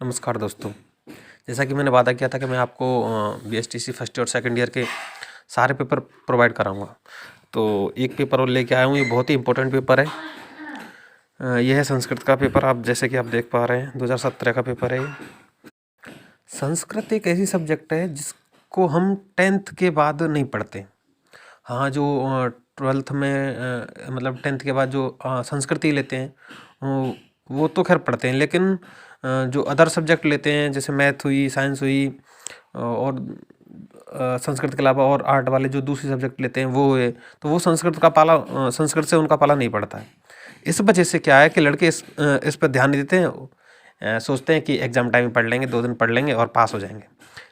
नमस्कार दोस्तों, जैसा कि मैंने वादा किया था कि मैं आपको बीएसटीसी फर्स्ट ईयर और सेकंड ईयर के सारे पेपर प्रोवाइड कराऊंगा। तो एक पेपर और लेके आया हूँ। ये बहुत ही इम्पोर्टेंट पेपर है। ये है संस्कृत का पेपर। आप जैसे कि आप देख पा रहे हैं 2017 का पेपर है ये। संस्कृत एक ऐसी सब्जेक्ट है जिसको हम 10th के बाद नहीं पढ़ते। हाँ, जो 12th में मतलब 10th के बाद जो संस्कृति लेते हैं वो तो खैर पढ़ते हैं, लेकिन जो अदर सब्जेक्ट लेते हैं जैसे मैथ हुई, साइंस हुई और संस्कृत के अलावा और आर्ट वाले जो दूसरी सब्जेक्ट लेते हैं वो हुए, तो वो संस्कृत से उनका पाला नहीं पड़ता है। इस वजह से क्या है कि लड़के इस पर ध्यान नहीं देते हैं। सोचते हैं कि एग्ज़ाम टाइम में पढ़ लेंगे, 2 दिन पढ़ लेंगे और पास हो जाएंगे,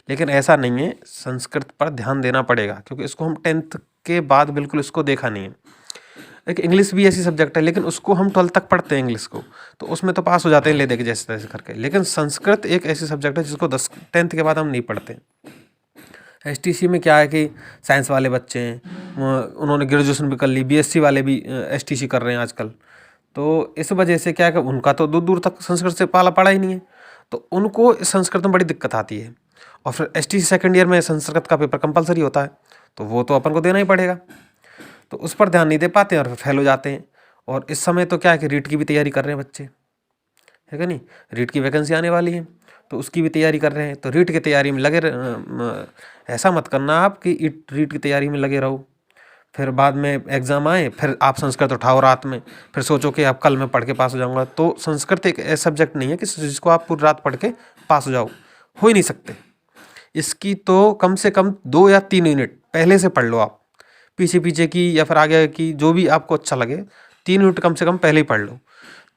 लेकिन ऐसा नहीं है। संस्कृत पर ध्यान देना पड़ेगा क्योंकि इसको हम 10th के बाद बिल्कुल इसको देखा नहीं है। एक इंग्लिश भी ऐसी सब्जेक्ट है, लेकिन उसको हम 12th तक पढ़ते हैं इंग्लिश को, तो उसमें तो पास हो जाते हैं ले दे के जैसे तैसे करके। लेकिन संस्कृत एक ऐसी सब्जेक्ट है जिसको 10th के बाद हम नहीं पढ़ते। एसटीसी में क्या है कि साइंस वाले बच्चे हैं, उन्होंने ग्रेजुएशन भी कर ली, बीएससी वाले भी एसटीसी कर रहे हैं आजकल। तो इस वजह से क्या है कि उनका तो दूर दूर तक संस्कृत से पाला पड़ा ही नहीं है, तो उनको संस्कृत में बड़ी दिक्कत आती है। और फिर एसटीसी सेकेंड ईयर में संस्कृत का पेपर कंपलसरी होता है, तो वो तो अपन को देना ही पड़ेगा। तो उस पर ध्यान नहीं दे पाते हैं और फेल हो जाते हैं। और इस समय तो क्या है कि रीट की भी तैयारी कर रहे हैं बच्चे, है कि नहीं। रीट की वैकेंसी आने वाली है तो उसकी भी तैयारी कर रहे हैं। तो रीट की तैयारी में ऐसा मत करना आप कि रीट की तैयारी में लगे रहो, फिर बाद में एग्ज़ाम आए फिर आप संस्कृत उठाओ रात में, फिर सोचो कि आप कल मैं पढ़ के पास हो जाऊँगा। तो संस्कृत एक ऐसा सब्जेक्ट नहीं है कि जिसको आप पूरी रात पढ़ के पास हो जाओ, हो ही नहीं सकते। इसकी तो कम से कम 2 या 3 यूनिट पहले से पढ़ लो आप, पीछे पीछे की या फिर आगे की, जो भी आपको अच्छा लगे 3 यूनिट कम से कम पहले ही पढ़ लो।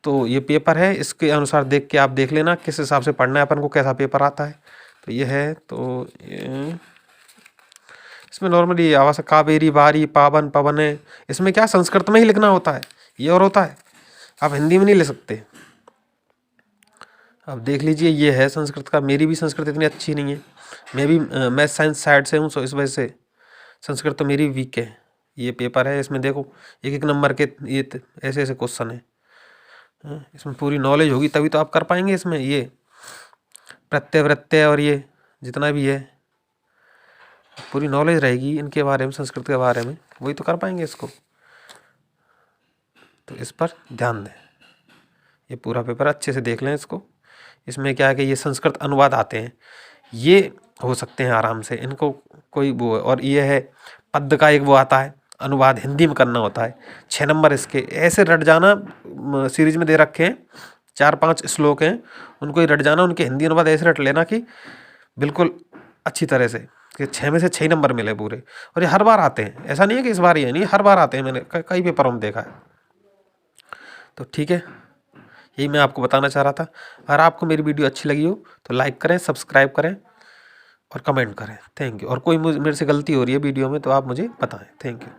तो ये पेपर है, इसके अनुसार देख के आप देख लेना किस हिसाब से पढ़ना है अपन को, कैसा पेपर आता है। तो ये है, तो इसमें नॉर्मली आवास कावेरी बारी पावन पवन है। इसमें क्या संस्कृत में ही लिखना होता है, ये और होता है, आप हिंदी में नहीं ले सकते। अब देख लीजिए, ये है संस्कृत का। मेरी भी संस्कृत इतनी अच्छी नहीं है, मैं भी मैथ साइंस साइड से हूँ, सो इस वजह से संस्कृत तो मेरी वीक है। ये पेपर है, इसमें देखो एक एक नंबर के ये ऐसे ऐसे क्वेश्चन है। इसमें पूरी नॉलेज होगी तभी तो आप कर पाएंगे। इसमें ये प्रत्यय वृत्य और ये जितना भी है पूरी नॉलेज रहेगी इनके बारे में, संस्कृत के बारे में, वही तो कर पाएंगे इसको। तो इस पर ध्यान दें, ये पूरा पेपर अच्छे से देख लें इसको। इसमें क्या है कि ये संस्कृत अनुवाद आते हैं, ये हो सकते हैं आराम से, इनको कोई वो। और ये है पद्य का एक वो आता है, अनुवाद हिंदी में करना होता है, 6 नंबर इसके ऐसे रट जाना। सीरीज में दे रखे हैं 4-5 श्लोक हैं, उनको ही रट जाना, उनके हिंदी अनुवाद ऐसे रट लेना कि बिल्कुल अच्छी तरह से, कि 6 में से 6 नंबर मिले पूरे। और ये हर बार आते हैं, ऐसा नहीं है कि इस बार ही नहीं, हर बार आते हैं, मैंने कई पेपरों में देखा है। तो ठीक है, यही मैं आपको बताना चाह रहा था। अगर आपको मेरी वीडियो अच्छी लगी हो तो लाइक करें, सब्सक्राइब करें और कमेंट करें। Thank you. और कोई मेरे से गलती हो रही है वीडियो में तो आप मुझे बताएं। Thank you.